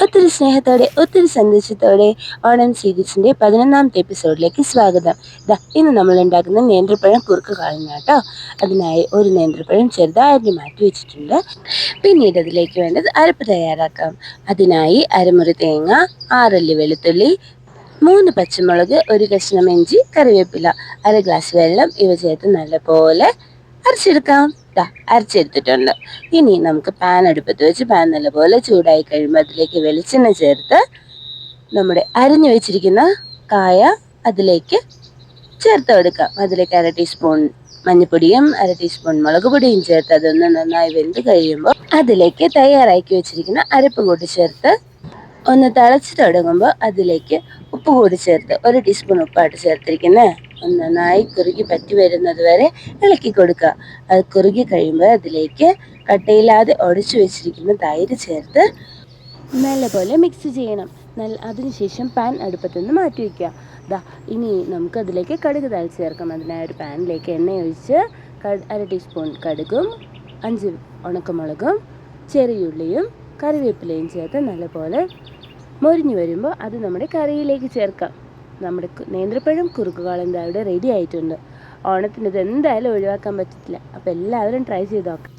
ഒത്തിരി സ്നേഹത്തോടെ ഒത്തിരി സന്തോഷത്തോടെ ഓണം സീരീസിൻ്റെ 11ാമത്തെ എപ്പിസോഡിലേക്ക് സ്വാഗതം. ഇന്ന് നമ്മൾ ഉണ്ടാക്കുന്ന നേന്ത്രപ്പഴം കുറുക്ക് കളഞ്ഞ കേട്ടോ. അതിനായി ഒരു നേന്ത്രപ്പഴം ചെറുതായിട്ട് മാറ്റി വെച്ചിട്ടുണ്ട്. പിന്നീട് അതിലേക്ക് വേണ്ടത് അരപ്പ് തയ്യാറാക്കാം. അതിനായി അരമുറി തേങ്ങ, 6 അല്ലി വെളുത്തുള്ളി, 3 പച്ചമുളക്, 1 കഷ്ണം ഇഞ്ചി, കറിവേപ്പില, 1 ഗ്ലാസ് വെള്ളം ഇവ ചേർത്ത് നല്ലപോലെ അരച്ചെടുക്കാം. അരച്ചെടുത്തിട്ടുണ്ട്. ഇനി നമുക്ക് പാൻ അടുപ്പത്ത് വെച്ച് പാൻ നല്ലപോലെ ചൂടായി കഴിയുമ്പോൾ അതിലേക്ക് വെളിച്ചെണ്ണ ചേർത്ത് നമ്മുടെ അരിഞ്ഞു വെച്ചിരിക്കുന്ന കായ അതിലേക്ക് ചേർത്ത് കൊടുക്കാം. അതിലേക്ക് 1/2 ടീസ്പൂൺ മഞ്ഞൾപ്പൊടിയും 1/2 ടീസ്പൂൺ മുളക് പൊടിയും ചേർത്ത് അതൊന്ന് നന്നായി വെന്ത് കഴിയുമ്പോൾ അതിലേക്ക് തയ്യാറാക്കി വെച്ചിരിക്കുന്ന അരപ്പ് കൂടി ചേർത്ത് ഒന്ന് തിളച്ച് തുടങ്ങുമ്പോൾ അതിലേക്ക് ഉപ്പ് കൂടി ചേർത്ത് 1 ടീസ്പൂൺ ഉപ്പായിട്ട് ചേർത്തിരിക്കുന്നത് നന്നായി കുറുകി പറ്റി വരുന്നത് വരെ ഇളക്കി കൊടുക്കുക. അത് കുറുകി കഴിയുമ്പോൾ അതിലേക്ക് കട്ടയില്ലാതെ ഉടച്ചു വെച്ചിരിക്കുന്ന തൈര് ചേർത്ത് നല്ലപോലെ മിക്സ് ചെയ്യണം. അതിനുശേഷം പാൻ അടുപ്പത്തു നിന്ന് മാറ്റി വയ്ക്കുക. ഇനി നമുക്ക് അതിലേക്ക് കടുക് താളിച്ച് ചേർക്കാം. അതിനായി ഒരു പാനിലേക്ക് എണ്ണ ഒഴിച്ച് 1/2 ടീസ്പൂൺ കടുകും 5 ഉണക്കമുളകും ചെറിയുള്ളിയും കറിവേപ്പിലയും ചേർത്ത് നല്ലപോലെ മൊരിഞ്ഞു വരുമ്പോൾ അത് നമ്മുടെ കറിയിലേക്ക് ചേർക്കാം. നമ്മുടെ നേന്ത്രപ്പഴം കുറുക്കുകൾ എന്താ ഇവിടെ റെഡി ആയിട്ടുണ്ട്. ഓണത്തിന് ഇത് എന്തായാലും ഒഴിവാക്കാൻ പറ്റത്തില്ല. അപ്പോൾ എല്ലാവരും ട്രൈ ചെയ്ത് നോക്കാം.